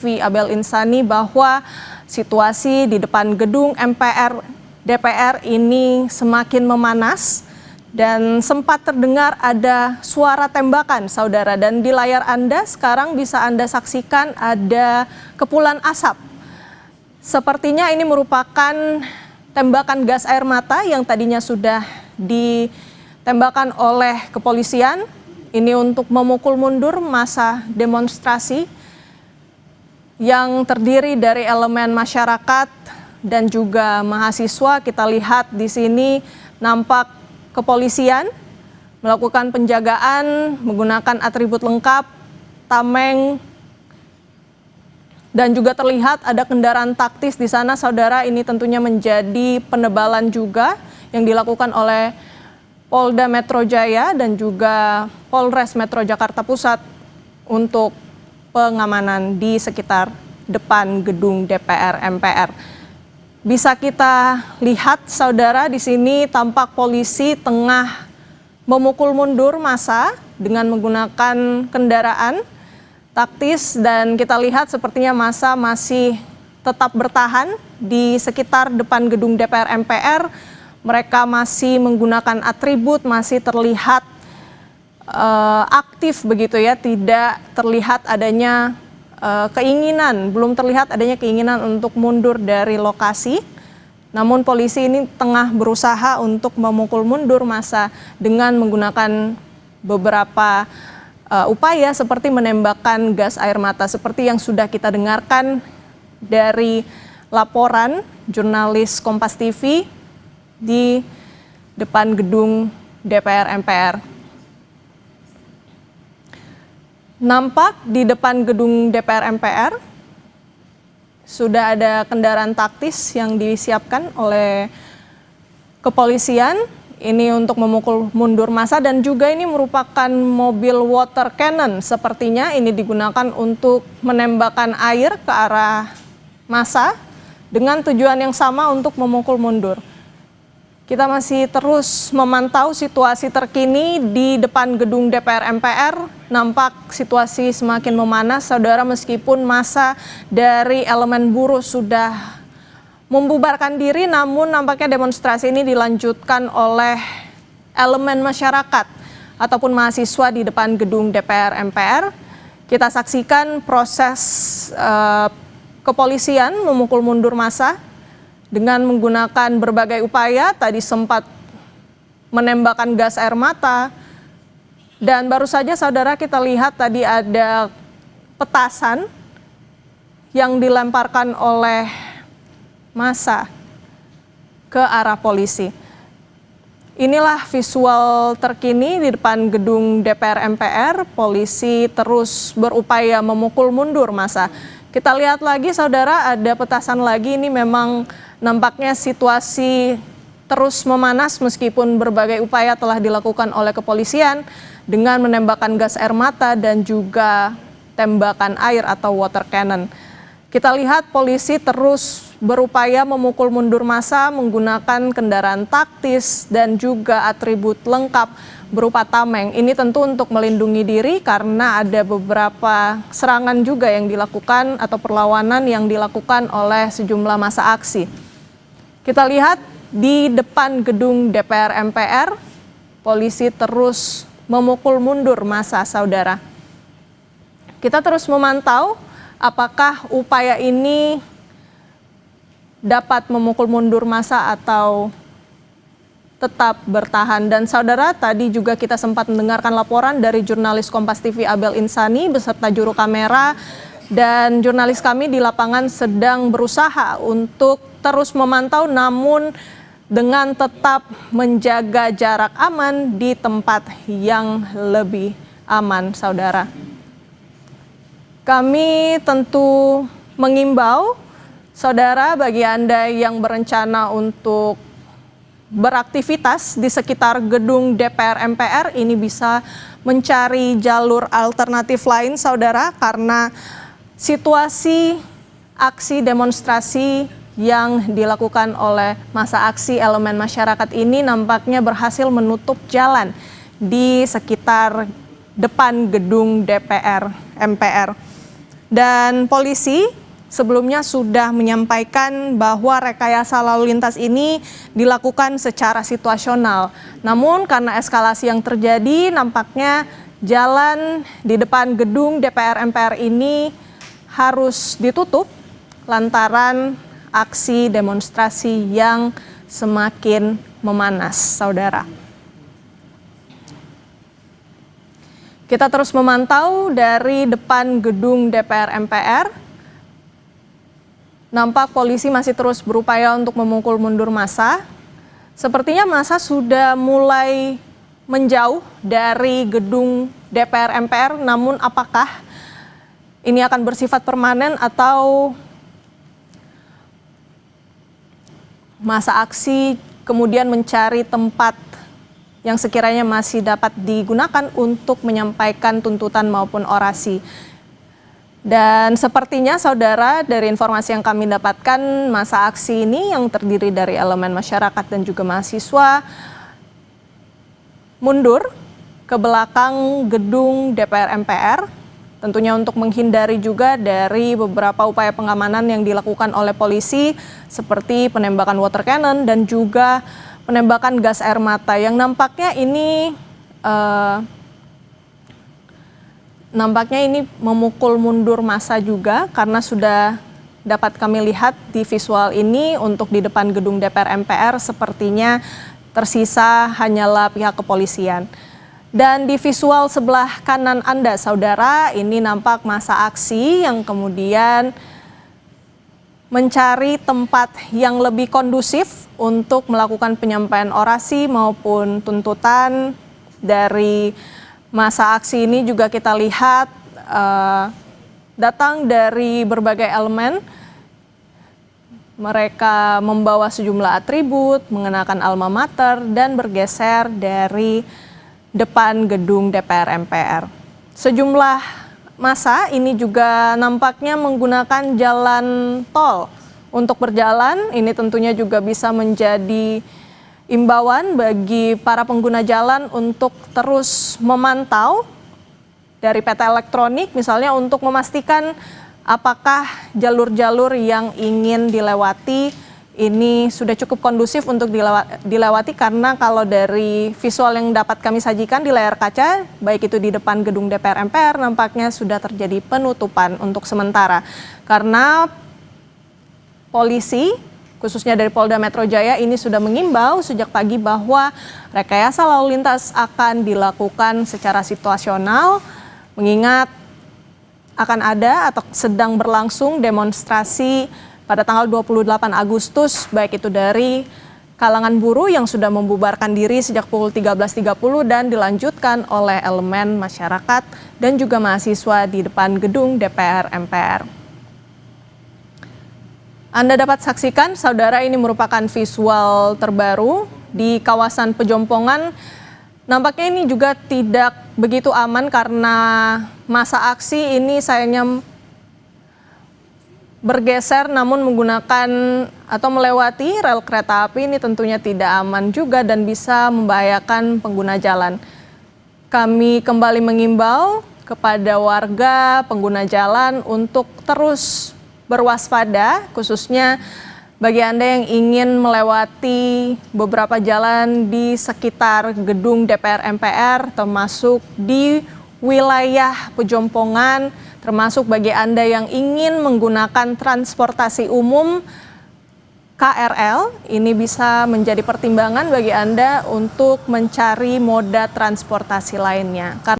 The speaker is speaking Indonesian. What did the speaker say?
Abel Insani bahwa situasi di depan gedung DPR ini semakin memanas dan sempat terdengar ada suara tembakan, saudara. Dan di layar Anda sekarang bisa Anda saksikan ada kepulan asap. Sepertinya ini merupakan tembakan gas air mata yang tadinya sudah ditembakkan oleh kepolisian. Ini untuk memukul mundur massa demonstrasi yang terdiri dari elemen masyarakat dan juga mahasiswa. Kita lihat di sini nampak kepolisian melakukan penjagaan menggunakan atribut lengkap, tameng, dan juga terlihat ada kendaraan taktis di sana, saudara. Ini tentunya menjadi penebalan juga yang dilakukan oleh Polda Metro Jaya dan juga Polres Metro Jakarta Pusat untuk pengamanan di sekitar depan gedung DPR MPR. Bisa kita lihat, saudara, di sini tampak polisi tengah memukul mundur massa dengan menggunakan kendaraan taktis, dan kita lihat sepertinya massa masih tetap bertahan di sekitar depan gedung DPR MPR. Mereka masih menggunakan atribut, masih terlihat aktif begitu ya, tidak terlihat adanya belum terlihat adanya keinginan untuk mundur dari lokasi. Namun polisi ini tengah berusaha untuk memukul mundur massa dengan menggunakan beberapa upaya seperti menembakkan gas air mata seperti yang sudah kita dengarkan dari laporan jurnalis Kompas TV di depan gedung DPR MPR. Nampak di depan gedung DPR MPR sudah ada kendaraan taktis yang disiapkan oleh kepolisian. Ini untuk memukul mundur massa, dan juga ini merupakan mobil water cannon. Sepertinya ini digunakan untuk menembakkan air ke arah massa dengan tujuan yang sama untuk memukul mundur. Kita masih terus memantau situasi terkini di depan gedung DPR MPR. Nampak situasi semakin memanas, saudara, meskipun massa dari elemen buruh sudah membubarkan diri, namun nampaknya demonstrasi ini dilanjutkan oleh elemen masyarakat ataupun mahasiswa di depan gedung DPR MPR. Kita saksikan proses kepolisian memukul mundur massa dengan menggunakan berbagai upaya. Tadi sempat menembakkan gas air mata, dan baru saja, saudara, kita lihat tadi ada petasan yang dilemparkan oleh massa ke arah polisi. Inilah visual terkini di depan gedung DPR MPR. Polisi terus berupaya memukul mundur massa. Kita lihat lagi, saudara, ada petasan lagi. Ini memang nampaknya situasi terus memanas meskipun berbagai upaya telah dilakukan oleh kepolisian dengan menembakkan gas air mata dan juga tembakan air atau water cannon. Kita lihat polisi terus berupaya memukul mundur massa menggunakan kendaraan taktis dan juga atribut lengkap berupa tameng. Ini tentu untuk melindungi diri karena ada beberapa serangan juga yang dilakukan atau perlawanan yang dilakukan oleh sejumlah massa aksi. Kita lihat di depan gedung DPR MPR, polisi terus memukul mundur massa, saudara. Kita terus memantau apakah upaya ini dapat memukul mundur massa atau tetap bertahan. Dan saudara, tadi juga kita sempat mendengarkan laporan dari jurnalis Kompas TV Abel Insani beserta juru kamera, dan jurnalis kami di lapangan sedang berusaha untuk terus memantau namun dengan tetap menjaga jarak aman di tempat yang lebih aman, saudara. Kami tentu mengimbau, saudara, bagi Anda yang berencana untuk beraktivitas di sekitar gedung DPR MPR ini bisa mencari jalur alternatif lain, saudara, karena situasi aksi demonstrasi yang dilakukan oleh massa aksi elemen masyarakat ini nampaknya berhasil menutup jalan di sekitar depan gedung DPR MPR. Dan polisi sebelumnya sudah menyampaikan bahwa rekayasa lalu lintas ini dilakukan secara situasional. Namun karena eskalasi yang terjadi, nampaknya jalan di depan gedung DPR MPR ini harus ditutup lantaran aksi demonstrasi yang semakin memanas, saudara. Kita terus memantau dari depan gedung DPR MPR. Nampak polisi masih terus berupaya untuk memukul mundur massa. Sepertinya massa sudah mulai menjauh dari gedung DPR MPR, namun apakah ini akan bersifat permanen atau massa aksi kemudian mencari tempat yang sekiranya masih dapat digunakan untuk menyampaikan tuntutan maupun orasi. Dan sepertinya saudara, dari informasi yang kami dapatkan, massa aksi ini yang terdiri dari elemen masyarakat dan juga mahasiswa mundur ke belakang gedung DPR MPR, tentunya untuk menghindari juga dari beberapa upaya pengamanan yang dilakukan oleh polisi seperti penembakan water cannon dan juga penembakan gas air mata yang nampaknya ini memukul mundur massa juga, karena sudah dapat kami lihat di visual ini untuk di depan gedung DPR MPR sepertinya tersisa hanyalah pihak kepolisian. Dan di visual sebelah kanan Anda, saudara, ini nampak massa aksi yang kemudian mencari tempat yang lebih kondusif untuk melakukan penyampaian orasi maupun tuntutan. Dari massa aksi ini juga kita lihat datang dari berbagai elemen. Mereka membawa sejumlah atribut, mengenakan alma mater, dan bergeser dari depan gedung DPR MPR. Sejumlah massa ini juga nampaknya menggunakan jalan tol untuk berjalan. Ini tentunya juga bisa menjadi imbauan bagi para pengguna jalan untuk terus memantau dari peta elektronik misalnya untuk memastikan apakah jalur-jalur yang ingin dilewati ini sudah cukup kondusif untuk dilewati, karena kalau dari visual yang dapat kami sajikan di layar kaca, baik itu di depan gedung DPR MPR, nampaknya sudah terjadi penutupan untuk sementara. Karena polisi, khususnya dari Polda Metro Jaya, ini sudah mengimbau sejak pagi bahwa rekayasa lalu lintas akan dilakukan secara situasional, mengingat akan ada atau sedang berlangsung demonstrasi pada tanggal 28 Agustus, baik itu dari kalangan buruh yang sudah membubarkan diri sejak pukul 13.30 dan dilanjutkan oleh elemen masyarakat dan juga mahasiswa di depan gedung DPR MPR. Anda dapat saksikan, saudara, ini merupakan visual terbaru di kawasan Pejompongan. Nampaknya ini juga tidak begitu aman karena massa aksi ini sayangnya bergeser namun menggunakan atau melewati rel kereta api. Ini tentunya tidak aman juga dan bisa membahayakan pengguna jalan. Kami kembali mengimbau kepada warga pengguna jalan untuk terus berwaspada, khususnya bagi Anda yang ingin melewati beberapa jalan di sekitar gedung DPR MPR, termasuk di wilayah Pejompongan, termasuk bagi Anda yang ingin menggunakan transportasi umum KRL, ini bisa menjadi pertimbangan bagi Anda untuk mencari moda transportasi lainnya.